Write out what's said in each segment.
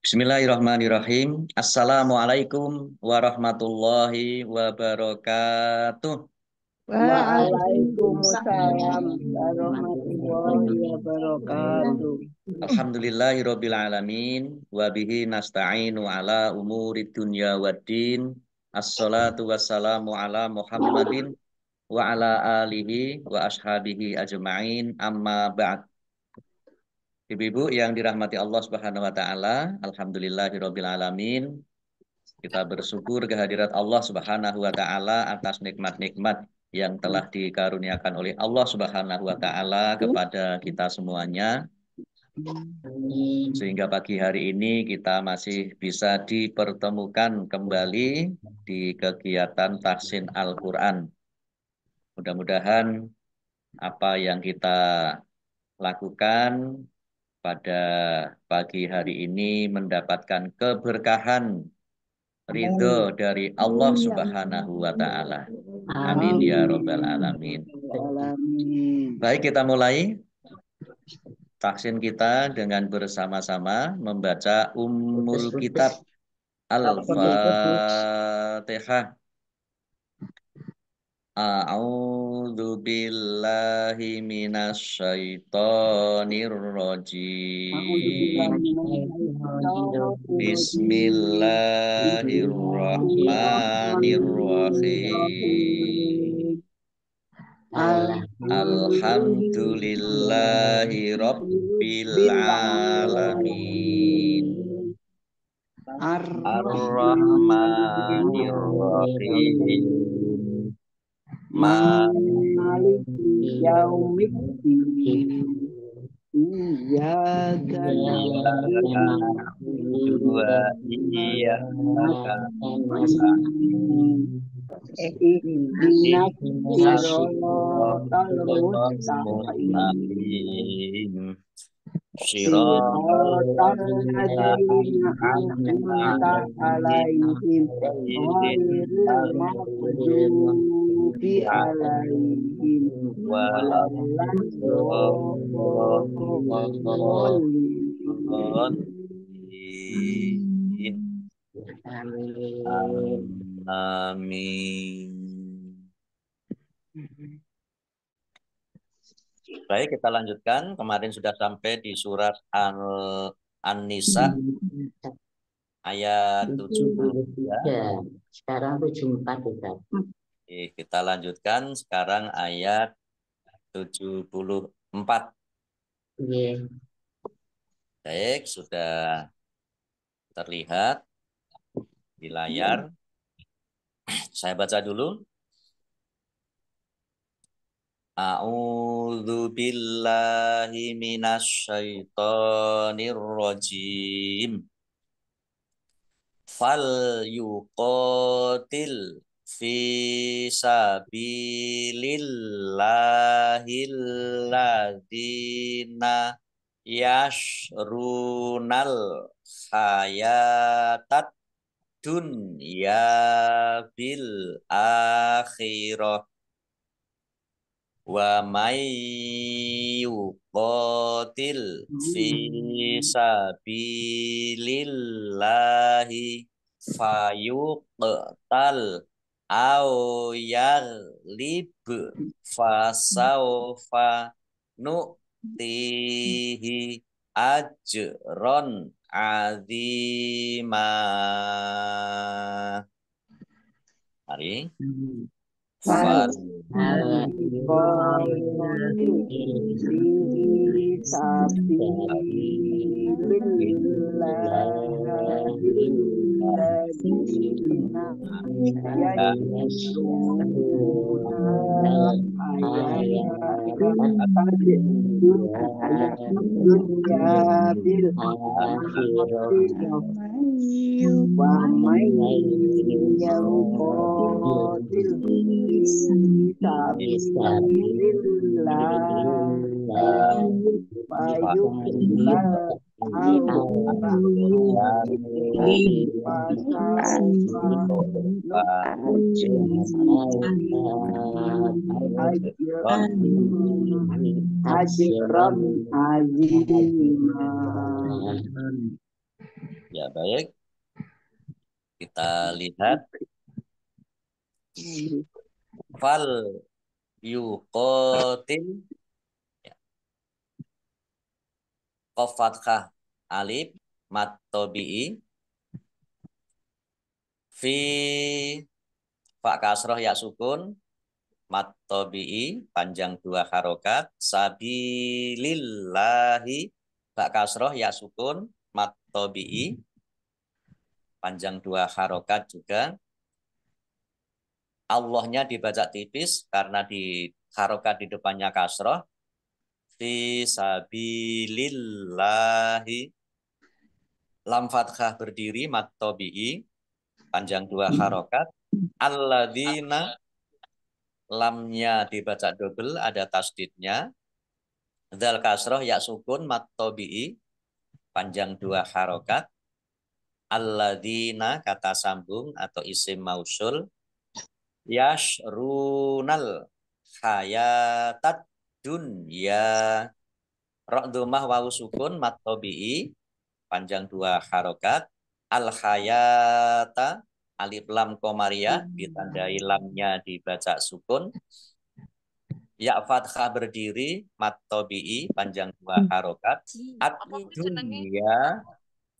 Bismillahirrahmanirrahim. Assalamualaikum warahmatullahi wabarakatuh. Waalaikumsalam warahmatullahi wabarakatuh. Alhamdulillahirabbil alamin wa bihi nasta'inu ala umurid dunya waddin. Assalatu wassalamu ala Muhammadin wa ala alihi wa ashabihi ajma'in. Amma ba'd. Ibu-ibu yang dirahmati Allah Subhanahu wa taala, alhamdulillahirabbil alamin. Kita bersyukur kehadirat Allah Subhanahu wa taala atas nikmat-nikmat yang telah dikaruniakan oleh Allah Subhanahu wa taala kepada kita semuanya. Sehingga pagi hari ini kita masih bisa dipertemukan kembali di kegiatan tahsin Al-Qur'an. Mudah-mudahan apa yang kita lakukan pada pagi hari ini mendapatkan keberkahan ridho dari Allah Subhanahu wa taala. Amin ya rabbal alamin. Baik, kita mulai tahsin kita dengan bersama-sama membaca Ummul Kitab Al-Fatihah. A'udzu billahi minasy syaithanir rajim. Bismillahirrahmanirrahim. Alhamdulillahi rabbil alamin. Ar-Rahmanir Rahim. Maliki yaumiddin. Iyyaka na'budu wa iyyaka nasta'in. Ihdinas siratal mustaqim. Siratal ladzina an'amta 'alaihim ghairil maghdubi alaihim waladdallin. Amin. Baik, kita lanjutkan. Kemarin sudah sampai di surat An-Nisa ayat 73. Sekarang 74 kita. Oke, kita lanjutkan sekarang ayat 74. Iya. Baik, sudah terlihat di layar. Saya baca dulu. A'udzu billahi minasy syaithanir rajim. Fal yuqatil fi sabilillahil ladzina yashrunal hayatat dunya bil akhirah. Wa may yuqatil fi sabilillahi fayuqtal aw yaghlib fasawfa nu'tihi ajron azima. Mari. Ya, baik. Kita lihat. Fal yuqatil. Ya. Qaf fathah alif mat tabi'i fi fa kasroh ya sukun mat tabi'i panjang 2 harokat sabilillahi fa kasroh ya sukun mat tabi'i panjang 2 harokat juga. Allahnya dibaca tipis karena di harokat di depannya kasroh. Fi sabilillahi lam fathah berdiri mat tabi'i panjang 2 harokat. Alladzina lamnya dibaca double ada tasdidnya. Dzal kasroh ya sukun mat tabi'i panjang 2 harokat. Alladzina kata sambung atau isim mausul. Yashrunal hayatat dunya. Ra dhammah wawu sukun mat tabi'i panjang 2 harokat. Al hayata alif lam komariah ditandai lamnya dibaca sukun. Ya fathah berdiri mat tabi'i panjang 2 harokat. Ad dunya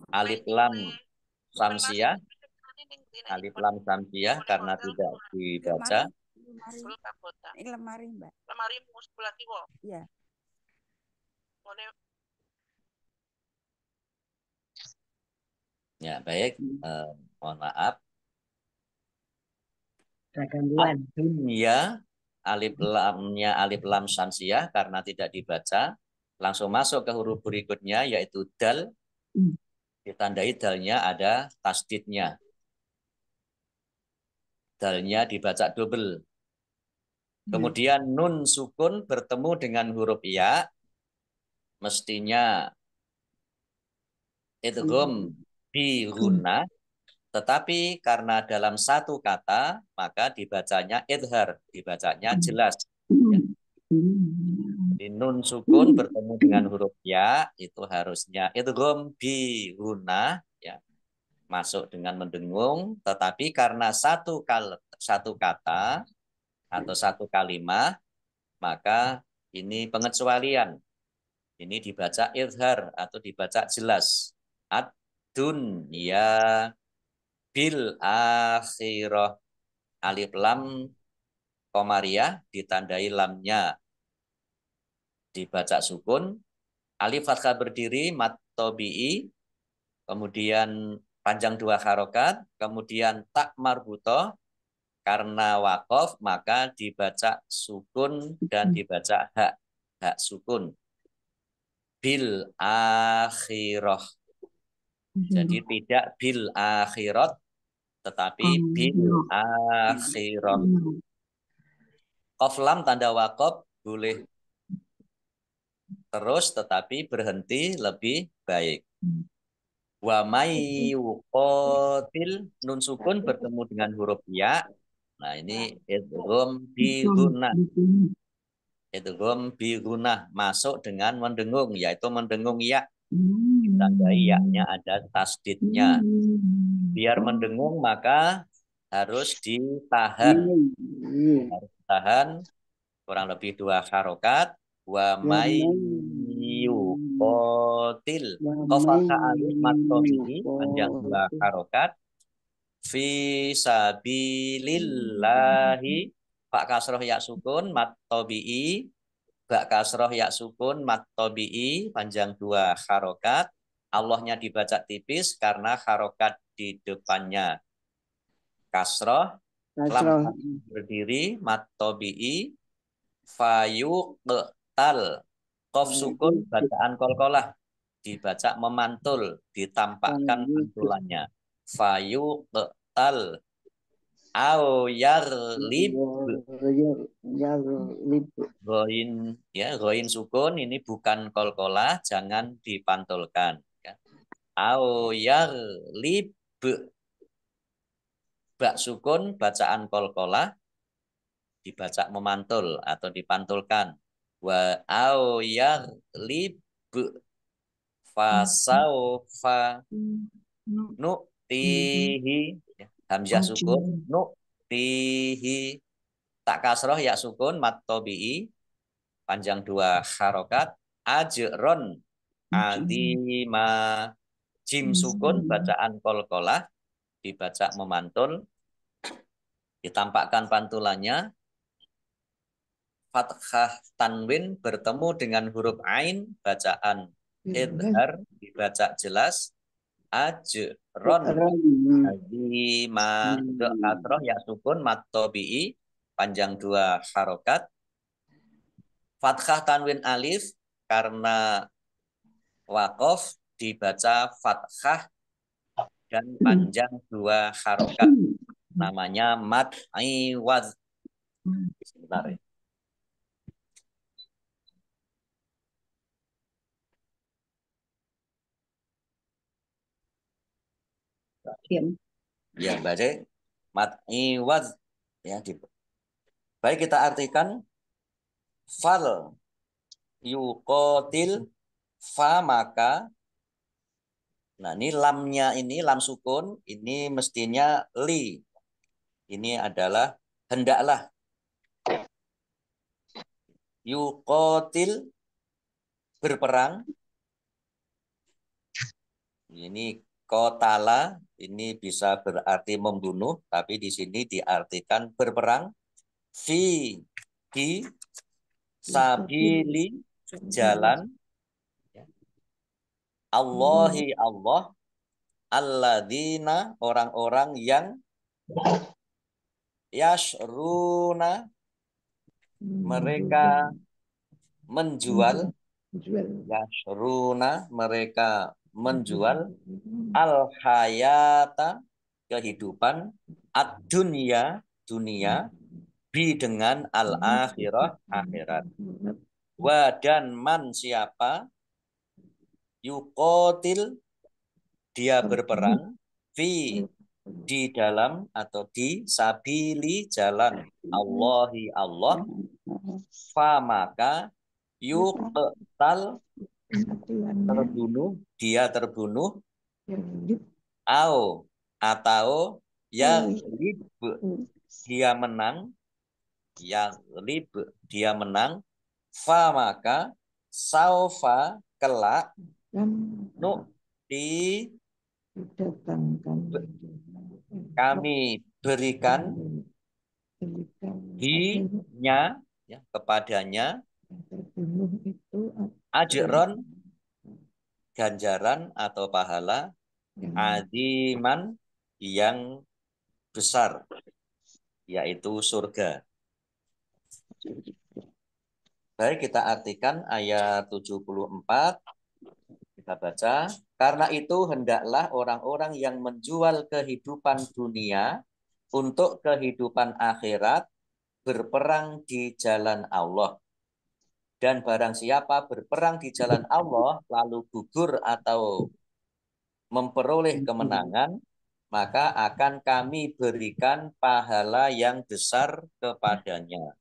alif lam samsiah alif lam samsiah karena tidak dibaca. Lemari, Mbak. Lemari sebelah kiwa. Iya. Ya, baik. Mohon maaf. Dunia alif lamnya alif lam samsiah karena tidak dibaca. Langsung masuk ke huruf berikutnya yaitu dal. Ditandai dalnya ada tasdidnya. Dalnya dibaca double. Kemudian nun sukun bertemu dengan huruf ya. Mestinya idgham bi gunnah. Tetapi karena dalam satu kata, maka dibacanya idhar. Dibacanya jelas. Ya. Di nun sukun bertemu dengan huruf ya, itu harusnya idgham bi gunnah. Ya. Masuk dengan mendengung. Tetapi karena satu kata atau satu kalimat, maka ini pengecualian. Ini dibaca idhar atau dibaca jelas. Ad-dunya bil akhirah alif lam komariah ditandai lamnya dibaca sukun. Alif fathah berdiri mat tabi'i kemudian panjang 2 harokat, kemudian tak marbutoh karena wakof maka dibaca sukun dan dibaca hak sukun. Bil akhirah. Jadi tidak bil akhirat tetapi bil akhirah. Qaf lam tanda wakof boleh terus tetapi berhenti lebih baik. Wa may yuqatil nun sukun bertemu dengan huruf ya. Nah, ini idgham bi gunnah. Idgham bi gunnah masuk dengan mendengung yaitu mendengung ya. Ditandai ya-nya ada tasdidnya. Biar mendengung maka harus ditahan. Harus ditahan kurang lebih 2 harokat. Wa may yuqatil qafaka alif mat tabi'i panjang 2 harokat. Fi sabilillahi fa kasroh ya sukun mat tabi'i ba kasroh ya sukun mat tabi'i panjang 2 harokat. Allahnya dibaca tipis karena harokat di depannya kasroh. Lam berdiri mat tabi'i fayuqtal qaf sukun bacaan kolkolah dibaca memantul ditampakkan pantulannya fayuqtal au yarlib goin ya goin sukun ini bukan kolkolah jangan dipantulkan ya. Au yarlib bak sukun bacaan kolkolah dibaca memantul atau dipantulkan. Wa au yarlib fasaufa Nu'tihi. Hamzah sukun. Nu'tihi. Tak kasroh ya sukun. Mat tobi'i. Panjang 2 harokat. Ajron. Adima. Jim sukun. Bacaan kol-kolah. Dibaca memantul. Ditampakkan pantulannya. Fathah tanwin bertemu dengan huruf ain, bacaan idhar dibaca jelas. Ajron azima kasroh ya sukun mat tobi'i panjang 2 harokat. Fathah tanwin alif karena wakof dibaca fathah dan panjang 2 harokat. Namanya mat iwaz. Sebentar ya. Ya, baca mat iwaz ya. Baik, kita artikan fal yuqatil fa maka. Nah, ini lamnya ini lam sukun ini mestinya li. Ini adalah hendaklah. Yuqatil berperang. Ini kotala ini bisa berarti membunuh, tapi di sini diartikan berperang. Fi di sabili jalan. Allahi Allah. Alladzina orang-orang yang yashruna mereka menjual. Yashruna mereka menjual al-hayata kehidupan ad-dunya dunia bi dengan al-akhirah akhirat. Wa dan man siapa yuqatil dia berperang fi di dalam atau di sabili jalan Allahi Allah fa maka yuqtal terbunuh dia terbunuh au atau yaglib dia menang yaglib dia menang fa maka saufa kelak nu di kami berikan hinya ya, kepadanya ajron ganjaran atau pahala aziman yang besar yaitu surga. Baik, kita artikan ayat 74. Kita baca, karena itu hendaklah orang-orang yang menjual kehidupan dunia untuk kehidupan akhirat berperang di jalan Allah. Dan barang siapa berperang di jalan Allah lalu gugur atau memperoleh kemenangan, maka akan kami berikan pahala yang besar kepadanya.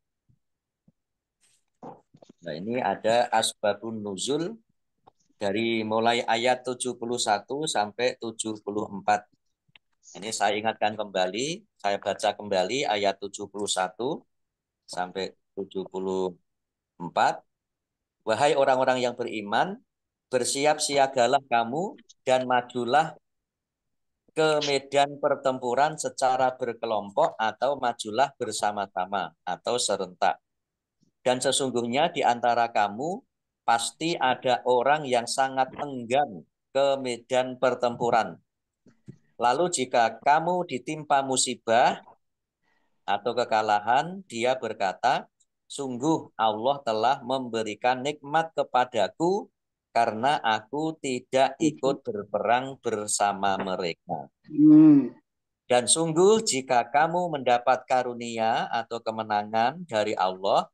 Nah, ini ada asbabun nuzul dari mulai ayat 71 sampai 74. Ini saya ingatkan kembali, saya baca kembali ayat 71 sampai 74. Wahai orang-orang yang beriman, bersiap siagalah kamu dan majulah ke medan pertempuran secara berkelompok atau majulah bersama-sama atau serentak. Dan sesungguhnya di antara kamu pasti ada orang yang sangat enggan ke medan pertempuran. Lalu jika kamu ditimpa musibah atau kekalahan, dia berkata, sungguh Allah telah memberikan nikmat kepadaku karena aku tidak ikut berperang bersama mereka. Dan sungguh jika kamu mendapat karunia atau kemenangan dari Allah,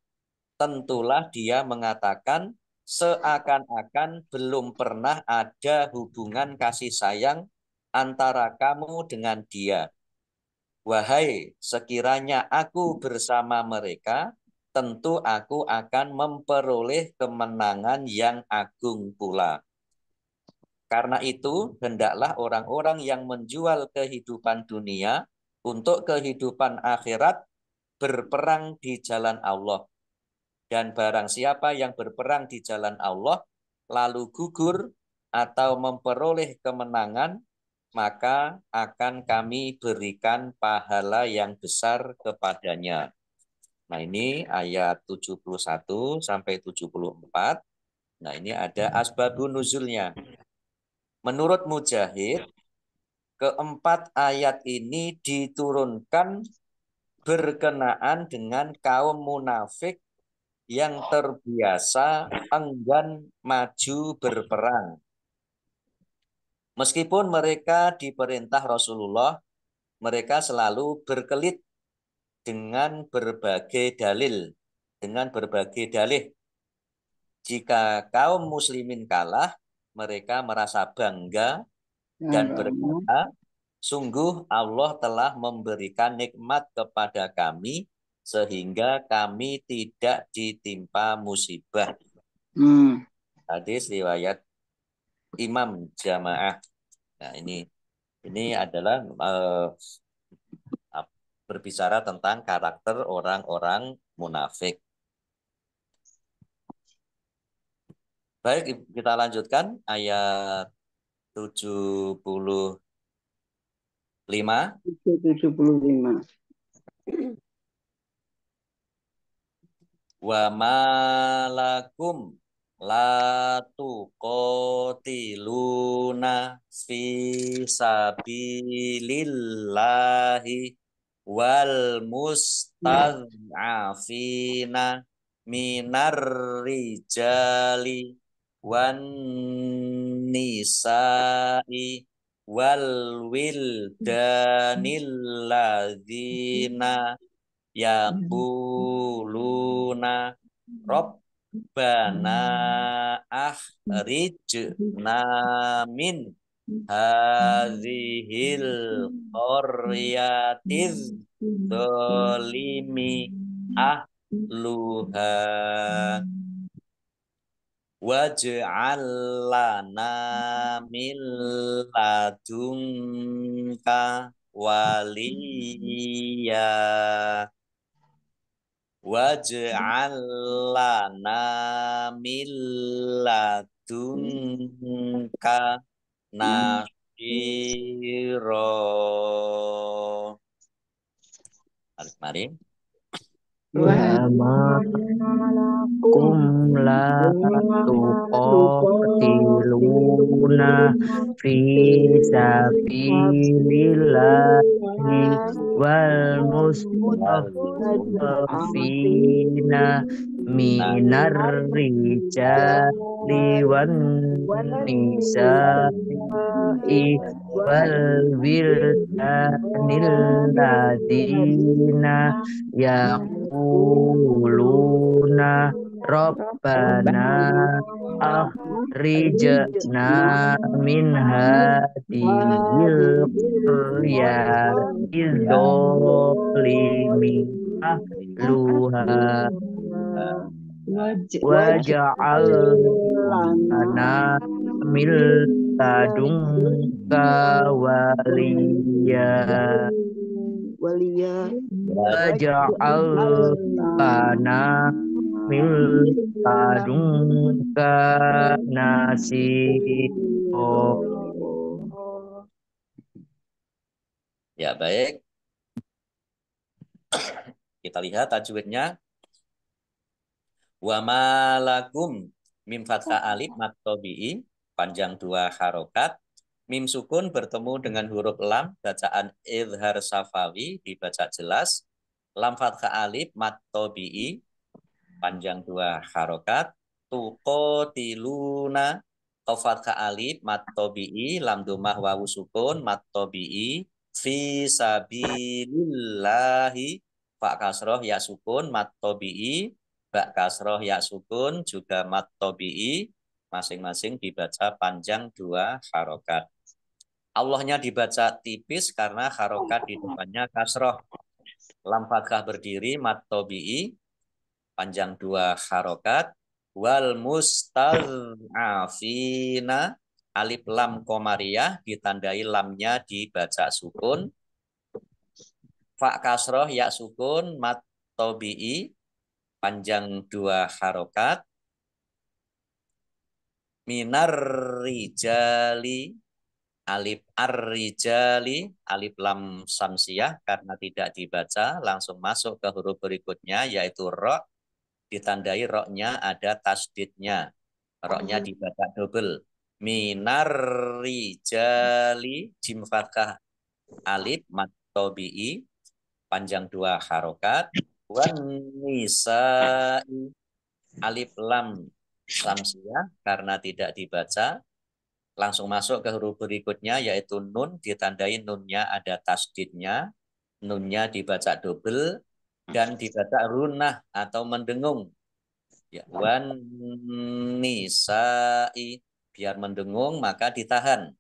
tentulah dia mengatakan seakan-akan belum pernah ada hubungan kasih sayang antara kamu dengan dia. Wahai, sekiranya aku bersama mereka, tentu aku akan memperoleh kemenangan yang agung pula. Karena itu, hendaklah orang-orang yang menjual kehidupan dunia untuk kehidupan akhirat berperang di jalan Allah. Dan barang siapa yang berperang di jalan Allah, lalu gugur atau memperoleh kemenangan, maka akan kami berikan pahala yang besar kepadanya. Nah, ini ayat 71 sampai 74. Nah, ini ada asbabun nuzulnya. Menurut Mujahid, keempat ayat ini diturunkan berkenaan dengan kaum munafik yang terbiasa enggan maju berperang. Meskipun mereka diperintah Rasulullah, mereka selalu berkelit dengan berbagai dalil, dengan berbagai dalih. Jika kaum muslimin kalah, mereka merasa bangga dan berkata, sungguh Allah telah memberikan nikmat kepada kami sehingga kami tidak ditimpa musibah. Hadis riwayat Imam Jamaah. Nah, ini adalah berbicara tentang karakter orang-orang munafik. Baik, kita lanjutkan ayat 75. 75. Wa malakum la tuqatiluna fi sabilillahi wal mustad'afina minar rijali wan nisa'i wal wildanil ladzina yaquluna Rabbana akhrijna min hadhil qaryatiz zalimi ahluha waj'al lana min ladunka waliya waj'al lana min ladunka nasira. Mari. Wa malakum la tuqatiluna fi sabilillahi wal mustad'afina minar rijali wan nisa'i wal wildanil ladina yaquluna Rabbana akhrijna min hadhil qaryatiz zalimi ahluha waj'al lana min ladunka waliya waj'al lana min ladunka nasiro. Ya, baik. Kita lihat tajwidnya. Wa malakum mim fathah alif mat tabi'i panjang 2 harokat. Mim sukun bertemu dengan huruf lam bacaan izhar safawi dibaca jelas. Lam fathah alif mat tabi'i panjang 2 harokat. Tuqatiluna qaf fathah alif mat tabi'i lam dhammah wawu sukun mat tabi'i fi sabilillahi fa kasroh ya sukun mat tabi'i ba kasroh ya sukun juga mat tabi'i masing-masing dibaca panjang 2 harokat. Allahnya dibaca tipis karena harokat di depannya kasroh. Lam fathah berdiri mat tabi'i panjang 2 harokat. Wal mustad'afina alif lam komariah ditandai lamnya dibaca sukun. Fa kasroh ya sukun mat tobi'i panjang 2 harokat. Minar rijali alif ar-rijali alif lam samsiyah karena tidak dibaca langsung masuk ke huruf berikutnya yaitu ro, ditandai roknya ada tasdidnya, roknya dibaca double. Minar rijali jim fathah alif mat tobi'i panjang 2 harokat. Wan nisa'i alif lam samsiyah karena tidak dibaca langsung masuk ke huruf berikutnya yaitu nun, ditandai nunnya ada tasdidnya, nunnya dibaca double dan dibaca runah atau mendengung. Ya, wan nisa'i biar mendengung maka ditahan.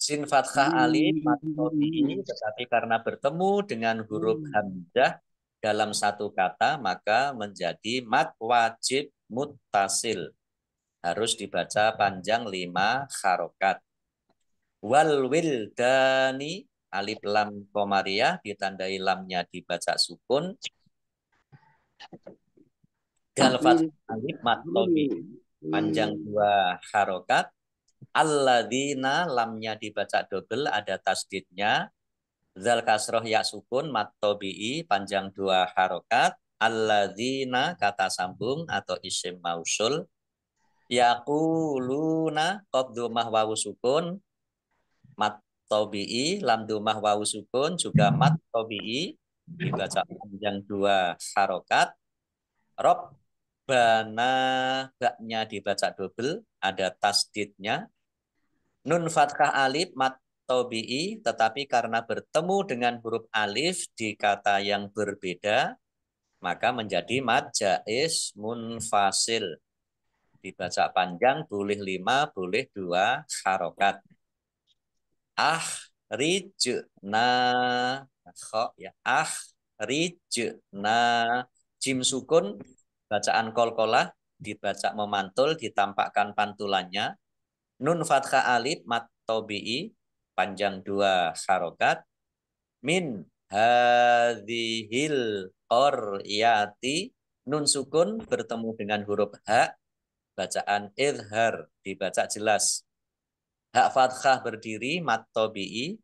Sin fathah alif mat tobi'i tetapi karena bertemu dengan huruf hamzah dalam satu kata maka menjadi mat wajib muttasil. Harus dibaca panjang 5 harokat. Wal wildani alif lam komariah ditandai lamnya dibaca sukun. Dal fathah alif mat tobi'i panjang 2 harokat. Alladzina lamnya dibaca double ada tasdidnya. Zal kasroh ya sukun mat tobi'i panjang 2 harokat. Alladzina kata sambung atau isim mausul. Yaquluna qad dhammah wawu sukun mat tobi'i lam dhammah wawu sukun juga mat tobi'i dibaca panjang 2 harokat. Robbana baknya dibaca double ada tasdidnya. Nun fathah alif mat tobi'i tetapi karena bertemu dengan huruf alif di kata yang berbeda maka menjadi mad jaiz munfasil. Dibaca panjang boleh 5, boleh 2 harokat. Rijna kho ya rijna jim sukun bacaan kolkolah dibaca memantul ditampakkan pantulannya. Nun fathah alif mat tobi'i panjang 2 harokat. Min hadhil qaryati nun sukun bertemu dengan huruf ha bacaan idhar dibaca jelas. Hak fathah berdiri mat tobi'i.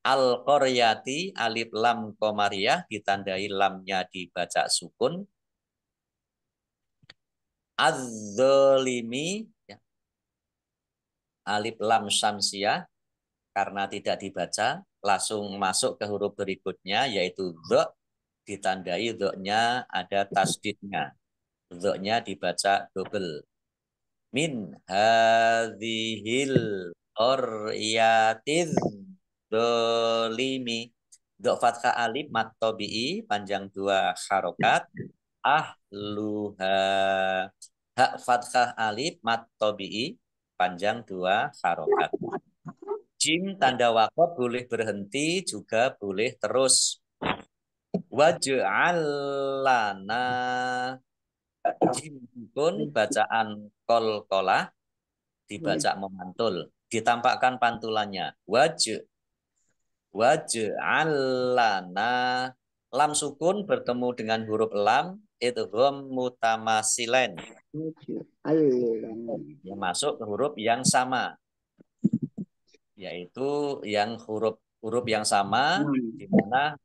Al qaryati alif lam komariah ditandai lamnya dibaca sukun. Az-zalimi ya. Alif lam syamsiyah karena tidak dibaca langsung masuk ke huruf berikutnya yaitu dha, ditandai dha-nya ada tasdidnya. Dha-nya dibaca double. Min hadhil qaryatiz dzalimi. Dha fathah alif mat tobi'i panjang 2 harokat. Ahluha hak fathah alif mat tobi'i panjang 2 harokat. Jim tanda waqaf boleh berhenti juga boleh terus. Waj'al lana jim sukun bacaan kolkolah dibaca memantul ditampakkan pantulannya waj'al lana lam sukun bertemu dengan huruf lam idgham mutamasilain yang masuk ke huruf yang sama yaitu yang huruf yang sama di mana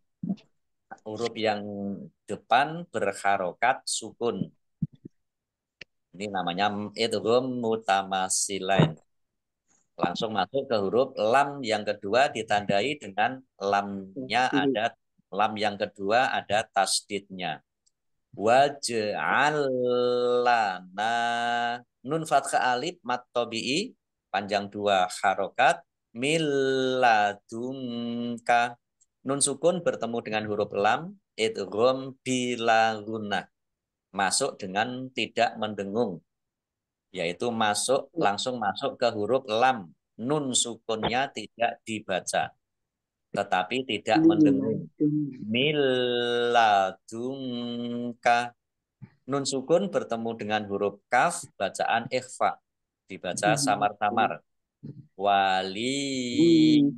huruf yang depan berharokat sukun. Ini namanya idgham mutamasilain. Langsung masuk ke huruf lam yang kedua ditandai dengan lamnya ada lam yang kedua ada tasdidnya. Waj'al lana nun fathah alif mat tobi'i panjang 2 harokat milladunka nun sukun bertemu dengan huruf lam idgham bila gunnah masuk dengan tidak mendengung yaitu langsung masuk ke huruf lam nun sukunnya tidak dibaca tetapi tidak mendengung milladunka nun sukun bertemu dengan huruf kaf bacaan ikhfa dibaca samar-samar. Waliya.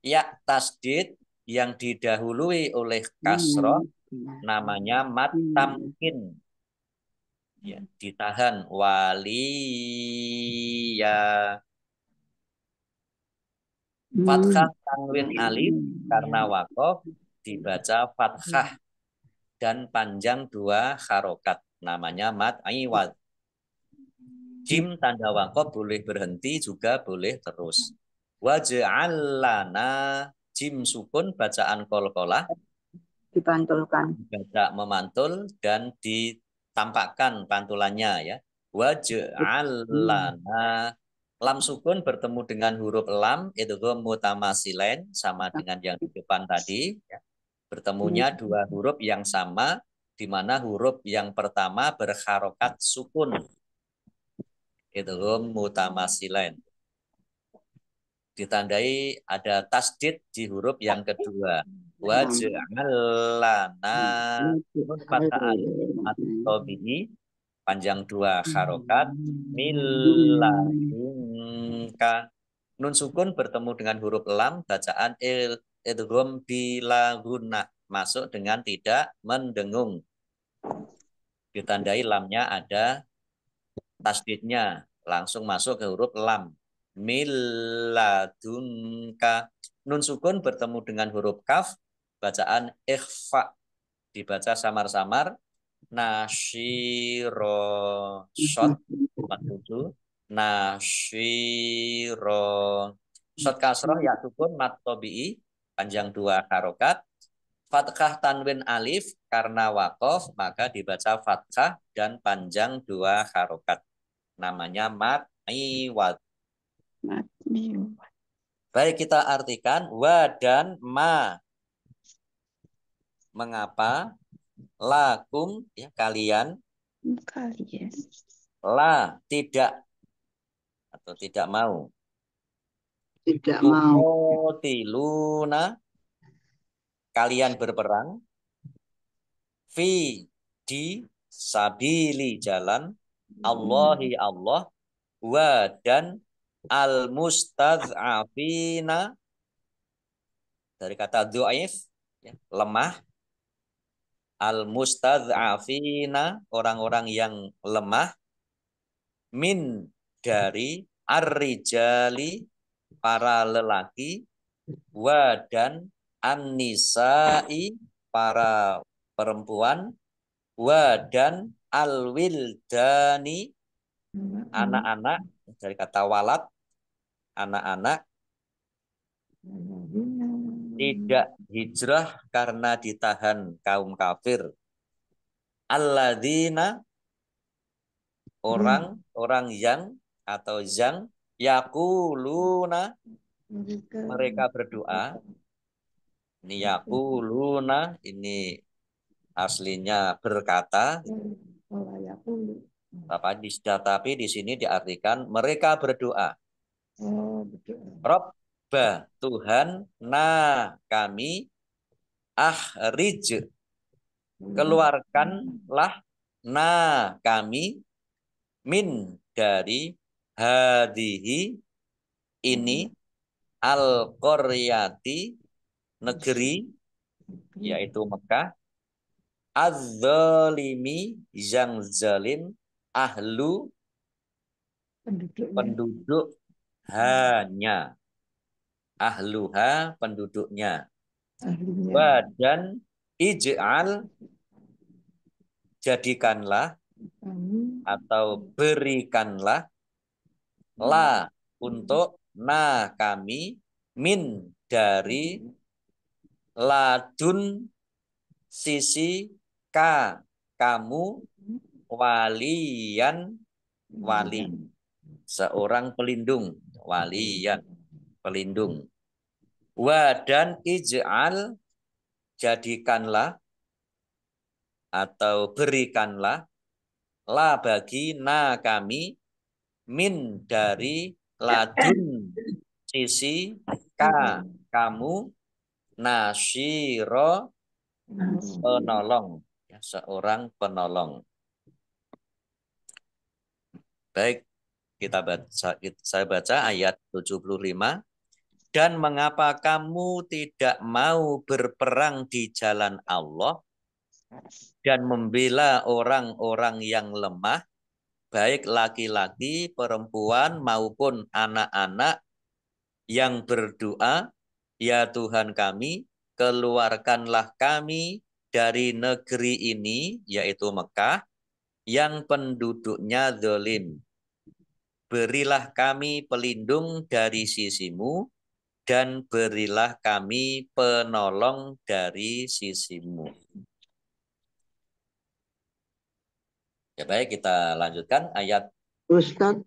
Ya, tasdid yang didahului oleh kasroh namanya mat tamkin. Ya, ditahan. Waliya. Fathah tanwin alif karena wakof dibaca fathah dan panjang 2 harokat namanya mat iwad. Jim tanda wakof boleh berhenti juga boleh terus. Waj'alana jim sukun bacaan kolkolah Dipantulkan. dibaca memantul dan ditampakkan pantulannya ya. Waj'alana lam sukun bertemu dengan huruf lam itu mutamasilain sama dengan yang di depan tadi ya. Bertemunya 2 huruf yang sama di mana huruf yang pertama berharokat sukun itu mutamasilain. Ditandai ada tasdid di huruf yang kedua. Waj'alana nun fathah alif at-tabi'i panjang 2 harokat milladunka. Nun sukun bertemu dengan huruf lam bacaan idgham bila guna masuk dengan tidak mendengung. Ditandai lamnya ada tasdidnya langsung masuk ke huruf lam. Milladunka. Nun sukun bertemu dengan huruf kaf bacaan ikhfa dibaca samar-samar. Nasyiro shot 47 nasyiro shot kasroh ya sukun mat tobi'i panjang 2 harokat. Fathah tanwin alif karena wakof maka dibaca fathah dan panjang 2 harokat namanya mat iwad. Baik, kita artikan wa dan ma. Mengapa lakum ya kalian la tidak atau tidak mau tuqatiluna kalian berperang fi di sabili jalan Allahi Allah wa dan al mustad'afina dari kata dhaif ya, lemah al mustad'afina orang-orang yang lemah min dari ar-rijali para lelaki wa dan an-nisa'i para perempuan wa dan al-wildani anak-anak dari kata walad anak-anak tidak hijrah karena ditahan kaum kafir. Alladzina orang yang atau yang yaquluna mereka berdoa. Ini yaquluna ini aslinya berkata. Tapi di sini diartikan mereka berdoa. Robba Tuhan na kami ahrij keluarkanlah na kami min dari hadihi ini al-qaryati negeri yaitu Mekah az-zalimi yang zalim ahlu penduduk hanya ahluha penduduknya dan ij'al jadikanlah atau berikanlah la untuk na kami min dari ladun sisi ka kamu walian wali seorang pelindung walian pelindung wa dan ij'al jadikanlah atau berikanlah la bagi na kami min dari ladun sisi ka kamu nasyiro penolong ya, seorang penolong. Baik, saya baca ayat 75. Dan mengapa kamu tidak mau berperang di jalan Allah dan membela orang-orang yang lemah, baik laki-laki, perempuan, maupun anak-anak yang berdoa, ya Tuhan kami, keluarkanlah kami dari negeri ini, yaitu Mekah, yang penduduknya zalim. Berilah kami pelindung dari sisimu, dan berilah kami penolong dari sisimu. Ya baik, kita lanjutkan ayat. Ustaz,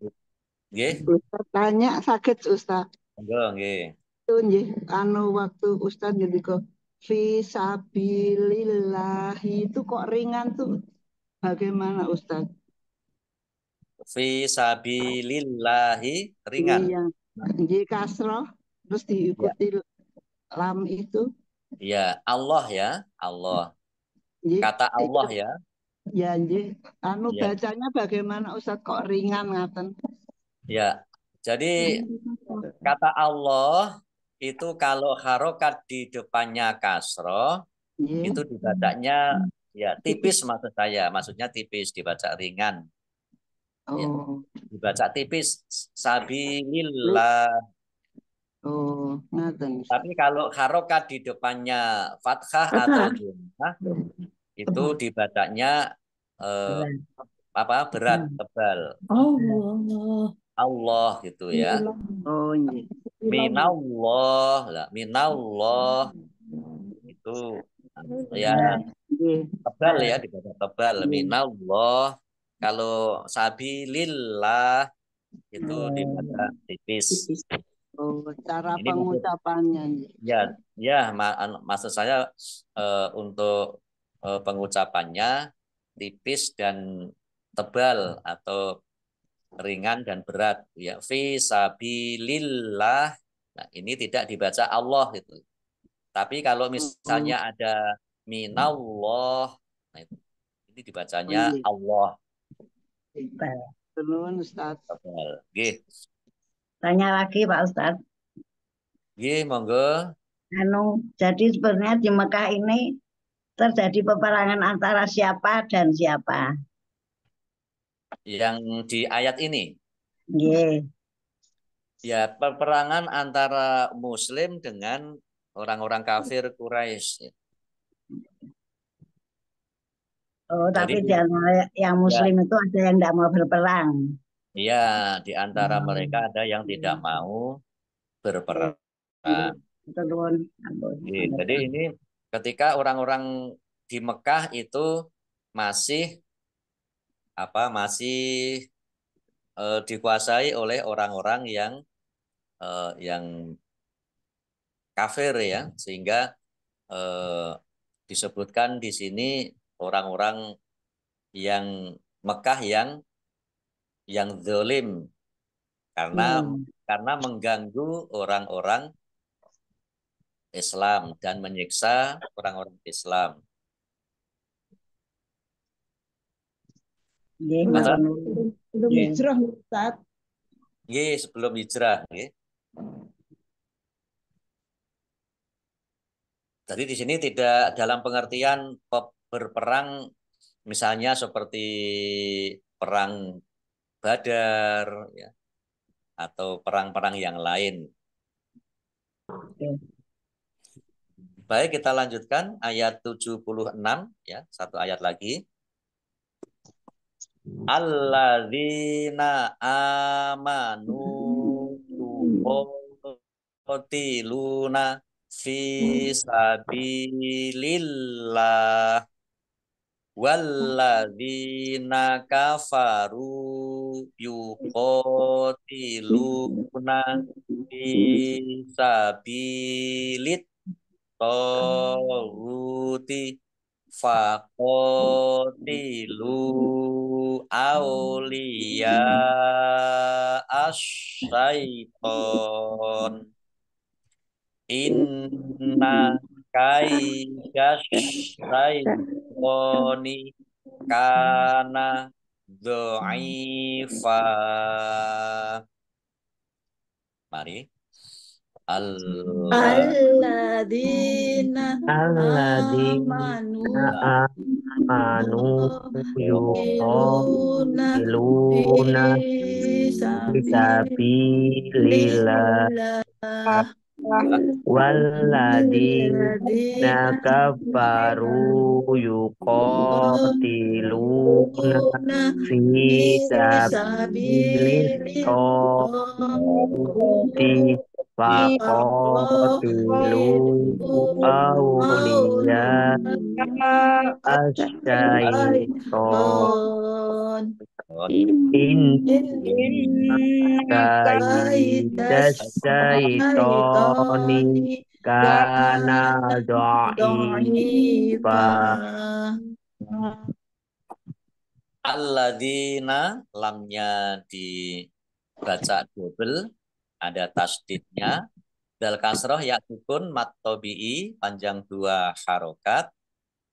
Ustaz tanya sakit Ustaz. Nggih. Itu nggih waktu Ustaz ngendika fisabilillahi itu kok ringan tuh. Bagaimana Ustaz? Fisabilillahi ringan. Iya, nggih kasroh terus diikuti lam itu. Ya, Allah ya, Allah. Nggih, Kata Allah ya. ya nggih. Ya. Bacanya bagaimana Ustaz kok ringan ngaten? Ya. Jadi kata Allah itu kalau harokat di depannya kasroh itu dibacanya ya tipis maksud saya. Maksudnya tipis, dibaca ringan. Ya. Dibaca tipis. Sabilillah. Oh, ngaten. Tapi kalau harokat di depannya fathah atau dhammah itu dibacanya berat, tebal. Allah gitu ya. Oh, iya. Minallah lah, minallah itu ya tebal ya, dibaca tebal. Minallah. Kalau sabilillah itu dibaca tipis. Oh, cara Ini pengucapannya. ya, maksud saya untuk pengucapannya tipis dan tebal atau ringan dan berat ya. Fi sabilillah. Nah, ini tidak dibaca Allah gitu. Tapi kalau misalnya ada minallah, nah ini dibacanya Allah. Terus Ustaz. Tebal. Nggih. Tanya lagi Pak Ustadz. Nggih, monggo. Jadi sebenarnya di Mekah ini terjadi peperangan antara siapa dan siapa? Yang di ayat ini. Yeah. Ya, peperangan antara Muslim dengan orang-orang kafir Quraisy. Oh, tapi di antara yang Muslim itu ada yang tidak mau berperang. Iya, di antara mereka ada yang tidak mau berperang. Jadi ini ketika orang-orang di Mekah itu masih dikuasai oleh orang-orang yang kafir ya, sehingga disebutkan di sini orang-orang yang Mekah yang zalim karena mengganggu orang-orang Islam dan menyiksa orang-orang Islam. Belum hijrah Ustaz. Sebelum hijrah. Jadi di sini tidak dalam pengertian berperang misalnya seperti perang Badar ya, atau perang-perang yang lain. Baik, kita lanjutkan ayat 76 ya, satu ayat lagi. Alladzina amanu yuqatiluna fi sabilillah walladzina kafaru yuqatiluna fi sabilit tawuti faqatilu auliya asyaiton inna kaidasyaiton kana Dha'ifa. Mari. Alladzina amanu Alladzina amanu yuqatiluna yuqatiluna fi fisabilillah sabilillah walladzina walladzina kafaru yuqatiluna yuqatiluna fi fi sabilit sabilillah faqatilu awliya asyaiton inna kaidas syaitoni kana dha'ifa. Alladzina lamnya dibaca double, ada tasdidnya. Dal kasroh ya sukun mat tobi'i panjang 2 harokat.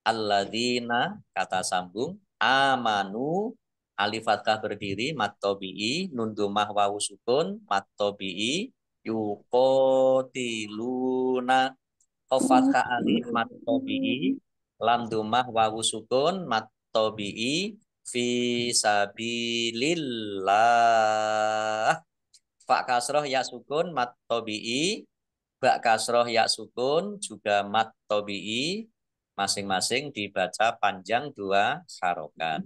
Alladzina kata sambung. Amanu alif fathah berdiri mat tobi'i nun domah wawu sukun mat tobi'i yuqatiluna qaf fathah alif mat tobi'i lam domah wawu sukun mat tobi'i fi sabilillah. Fa kasroh ya sukun mat tobi'i, ba kasroh ya sukun juga mat tobi'i, masing-masing dibaca panjang 2 harokat.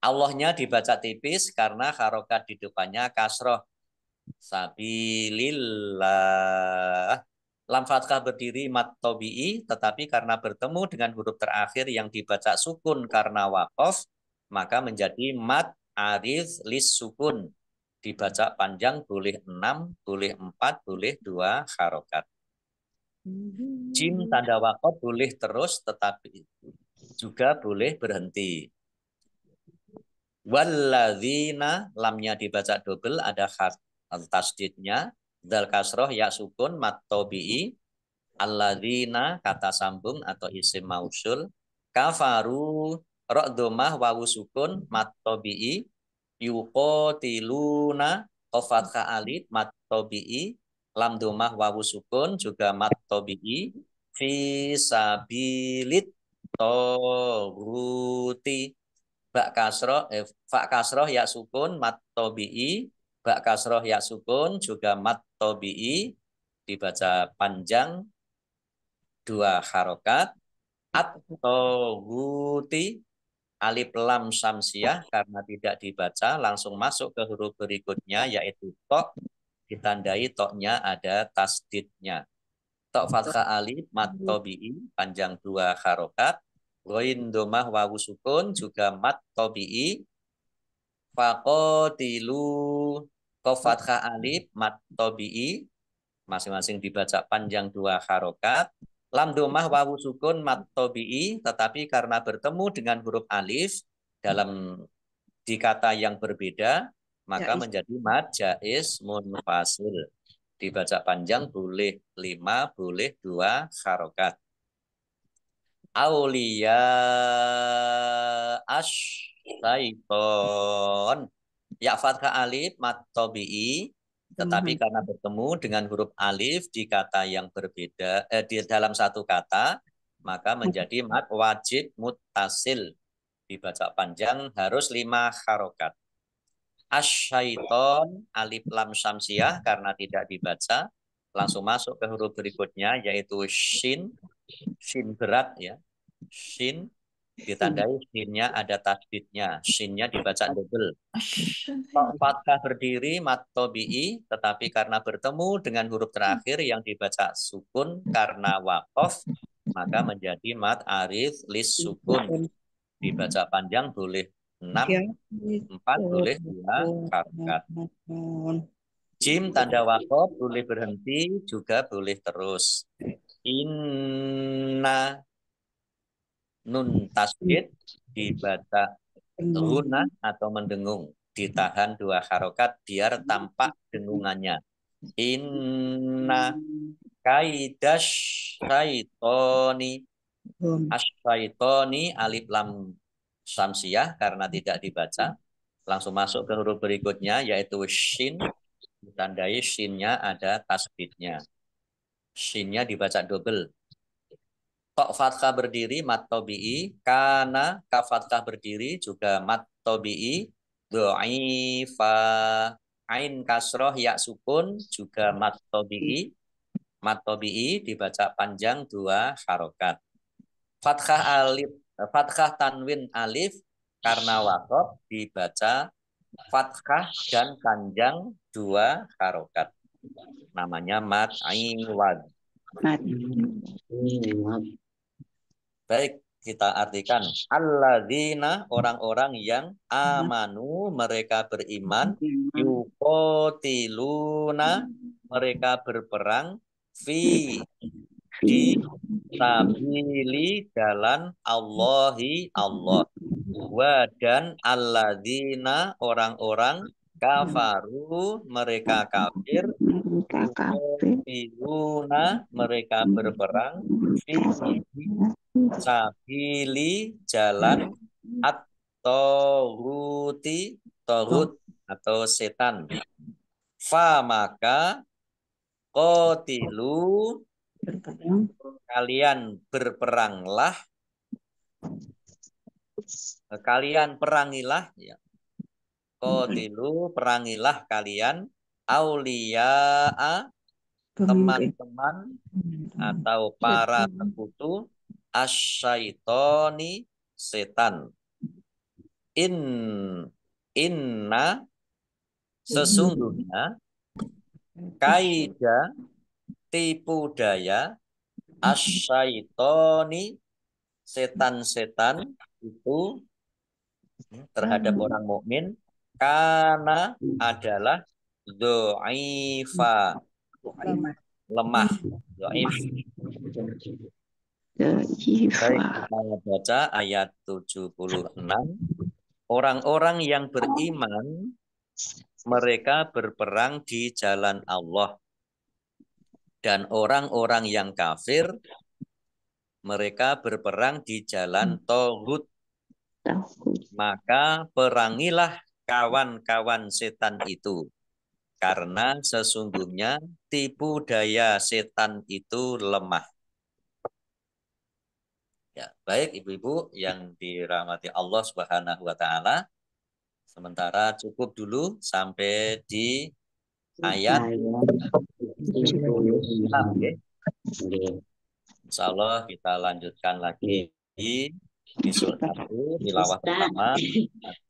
Allahnya dibaca tipis karena harokat di depannya kasroh. Sabilillah. Lam fathah berdiri mat tobi'i, tetapi karena bertemu dengan huruf terakhir yang dibaca sukun karena waqaf, maka menjadi mat arif lis sukun. Dibaca panjang boleh 6, boleh 4, boleh 2 harokat. Jim tanda waqaf boleh terus, tetapi juga boleh berhenti. Walladzina lamnya dibaca double, ada tasdidnya. Dal kasroh ya sukun mat tobi'i. Alladzina kata sambung atau isim mausul. Kafaru ra' dhammah wawu sukun mat tobi'i. Yuqatiluna qaf fathah alif mat tobi'i. Lam dhammah wawu sukun juga mat tobi'i. Fi sabilit taghuti. Fa kasroh ya sukun mat tobi'i. Ba kasroh ya sukun juga mat tobi'i, dibaca panjang 2 harokat. At-taghuti alif lam syamsiah karena tidak dibaca langsung masuk ke huruf berikutnya yaitu tok, ditandai toknya ada tasdidnya. Tok fathah alif mat tobi'i panjang 2 harokat. Ghain domah wawu sukun juga mat tobi'i. Faqatilu qaf fathah alif mat tobi'i, masing-masing dibaca panjang 2 harokat. Lam domah wawu sukun mat tobi'i, tetapi karena bertemu dengan huruf alif dalam di kata yang berbeda, maka menjadi mad jaiz munfasil. Dibaca panjang boleh 5, boleh 2 harokat. Aulia asyaiton. Ya fathah alif mat tobi'i, tetapi karena bertemu dengan huruf alif di kata yang berbeda, di dalam satu kata, maka menjadi mad wajib muttasil. Dibaca panjang harus 5 harokat. Asyaiton alif lam syamsiah karena tidak dibaca, langsung masuk ke huruf berikutnya yaitu shin. Shin berat ya. Shin ditandai shinnya ada tasdidnya. Shinnya dibaca double. Tok fathah berdiri mat tobi'i, tetapi karena bertemu dengan huruf terakhir yang dibaca sukun karena waqaf, maka menjadi mat arif lis sukun. Dibaca panjang boleh 6, 4 boleh 2 harokat. Jim tanda waqaf boleh berhenti, juga boleh terus. Inna nun tasdid dibaca guna atau mendengung, ditahan 2 harokat biar tampak dengungannya. Inna kaidash syaitoni. Asyaitoni alif lam Syamsiah karena tidak dibaca. Langsung masuk ke huruf berikutnya yaitu shin. Ditandai shinnya ada tasdidnya. Shinnya dibaca double. Tok fathah berdiri mat tobi'i. Kana ka fathah berdiri juga mat tobi'i. Do'ifa. Ain kasroh ya sukun juga mat tobi'i. Mat tobi'i dibaca panjang 2 harokat. Fathah alif, fathah tanwin alif karena waqaf dibaca fathah dan panjang 2 harokat. Namanya mat iwad. Baik, kita artikan alladzina orang-orang yang amanu mereka beriman, yuqatiluna mereka berperang fi di sabili jalan Allahi Allah. Wa dan alladzina orang-orang kafaru mereka kafir yuqatiluna mereka berperang fi sabili jalan at-taghuti taghut atau setan. Fa maka qatilu kalian berperanglah, kalian perangilah ya. Qatilu perangilah kalian auliya'a teman-teman atau para sekutu asyaitoni setan. Inna sesungguhnya kaida tipu daya asyaitoni setan-setan itu terhadap orang mukmin karena adalah do'ifa lemah do'if. Baik, kita baca ayat 76. Orang-orang yang beriman mereka berperang di jalan Allah. Dan orang-orang yang kafir mereka berperang di jalan Taghut. Maka perangilah kawan-kawan setan itu. Karena sesungguhnya tipu daya setan itu lemah. Ya, baik ibu-ibu yang dirahmati Allah Subhanahu wa taala. Sementara cukup dulu sampai di ayat 76 ya. Insya Allah kita lanjutkan lagi di episode 1 tilawah pertama.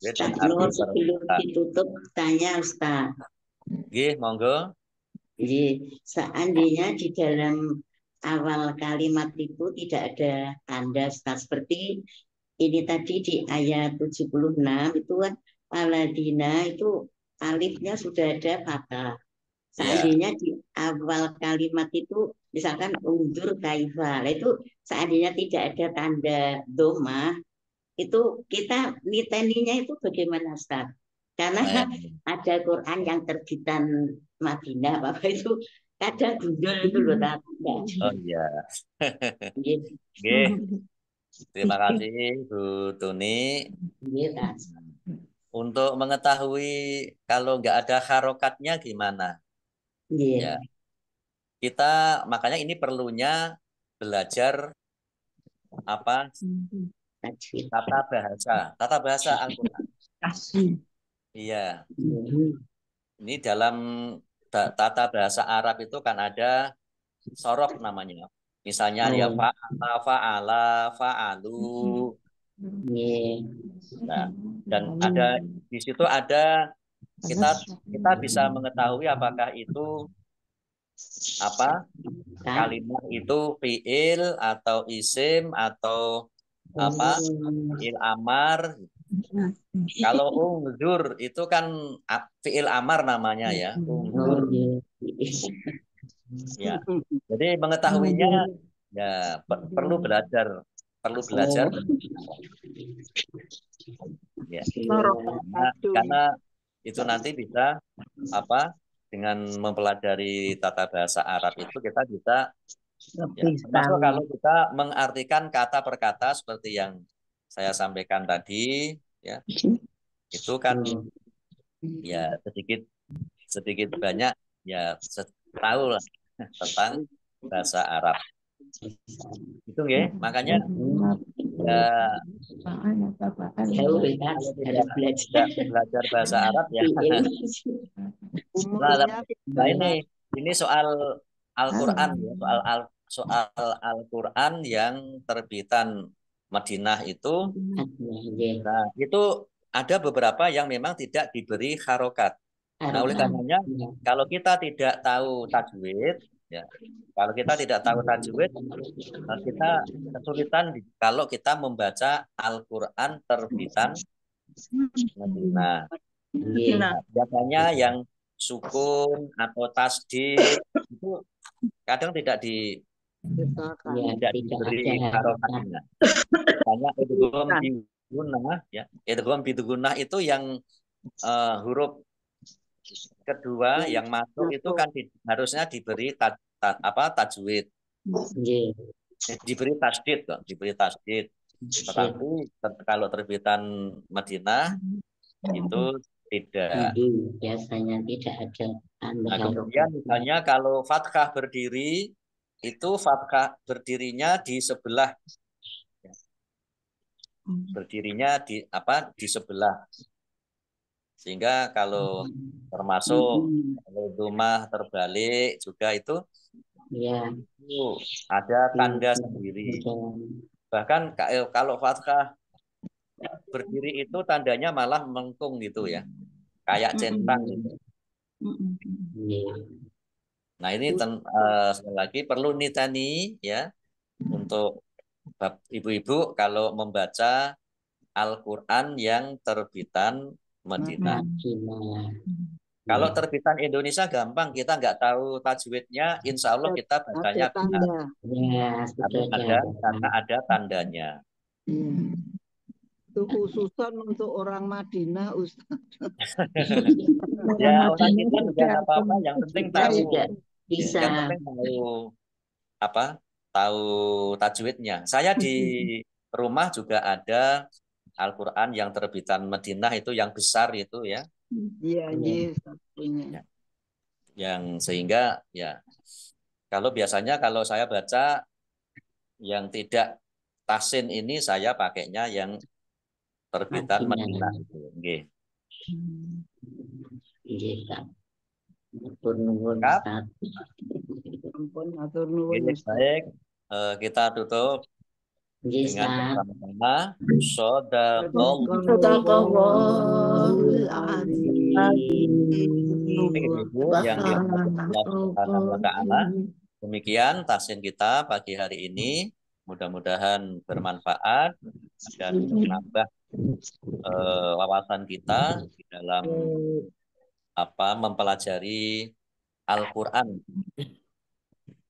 Ustaz Nur sebelum ditutup tanya Ustaz. Nggih, monggo. Jadi seandainya di dalam awal kalimat itu tidak ada tanda Ustaz, seperti ini tadi di ayat 76 itu kan Aladina itu alifnya sudah ada fathah. Seandainya di awal kalimat itu misalkan undur kaifa, itu seandainya tidak ada tanda doma, itu kita niteninya itu bagaimana Ustaz? Karena ada Quran yang terbitan Madinah, Bapak itu kadang gundul itu loh. Oh iya. Nggih. Terima kasih Bu Tuni. Untuk mengetahui kalau nggak ada harokatnya gimana? Ya, kita makanya ini perlunya belajar apa? Tata bahasa Al-Quran. Iya. Ini dalam tata bahasa Arab itu kan ada sorok namanya. Misalnya ya fa'ala, fa'alu. Nah, dan ada di situ ada kita bisa mengetahui apakah itu apa kalimat itu fiil atau isim atau apa fiil amar. Kalau ungzur itu kan fiil amar namanya ya, ungzur. Ya. Jadi mengetahuinya ya perlu belajar, Ya. Karena itu nanti bisa apa dengan mempelajari tata bahasa Arab itu kita bisa ya, termasuk kalau kita mengartikan kata per kata seperti yang saya sampaikan tadi, ya, itu kan ya sedikit banyak ya tahu lah tentang bahasa Arab. Itu ya, makanya ya Jauh kalau harus tidak belajar. belajar bahasa Arab ya. Umurnya Nah ini soal Al-Qur'an ya, soal Al-Qur'an yang terbitan Madinah itu. Nah, itu ada beberapa yang memang tidak diberi harokat. Nah, oleh karenanya kalau kita tidak tahu tajwid, ya, kalau kita tidak tahu tajwid, kita kesulitan kalau kita membaca Al-Qur'an terbitan Madinah. Nah, biasanya yang sukun atau tasdid itu kadang tidak diberi harokatnya. Banyak idgham bi gunnah, ya. Idgham bi gunnah itu yang huruf kedua yang masuk itu kan harusnya diberi tajwid. Diberi tasdid kok, diberi tasdid. Tetapi kalau terbitan Madinah itu tidak. Biasanya tidak ada. Nah, kemudian misalnya kalau fathah berdiri itu fathah berdirinya di sebelah, berdirinya di sebelah, sehingga kalau termasuk rumah terbalik juga itu ada tanda sendiri. Bahkan kalau fathah berdiri itu tandanya malah melengkung gitu ya, kayak centang gitu. Nah ini sekali lagi perlu nitani ya untuk ibu-ibu kalau membaca Al-Quran yang terbitan Madinah. Kalau terbitan Indonesia gampang, kita nggak tahu tajwidnya, insya Allah kita bacanya benar. Karena ada tandanya. Itu khususan untuk orang Madinah, Ustaz. Ya orang kita juga apa-apa, yang penting tahu. Bisa. Yang penting tahu tajwidnya. Saya di rumah juga ada Al-Quran yang terbitan Madinah itu yang besar itu ya. Iya, punya. Yang sehingga ya kalau biasanya kalau saya baca yang tidak tasin ini saya pakainya yang terbitan Madinah itu. Nggih. Baik, kita tutup dengan bersama-sama yang demikian tahsin kita pagi hari ini, mudah-mudahan bermanfaat dan menambah wawasan kita di dalam mempelajari Al-Quran.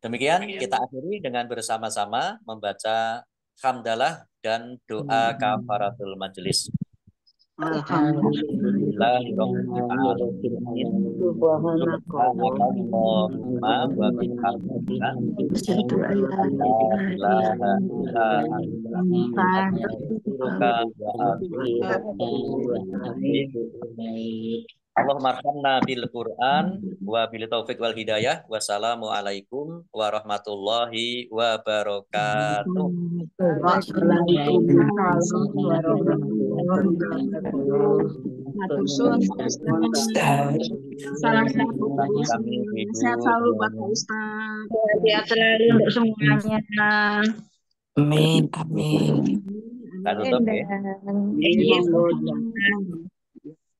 Demikian kita akhiri dengan bersama-sama membaca hamdalah dan doa kafaratul majelis. Alhamdulillahirrahmanirrahim. Subhanakallahumma wa bihamdika asyhadu an la ilaha illa anta astaghfiruka wa atubu ilaik. Allahumma arhamna bil Qur'an wa bil taufiq wal hidayah. Wassalamualaikum warahmatullahi wabarakatuh. Waalaikumsalam warahmatullahi wabarakatuh. Sehat selalu Bapak Ustaz. Sehat selalu untuk semuanya. Amin, amin. Kita tutup ya.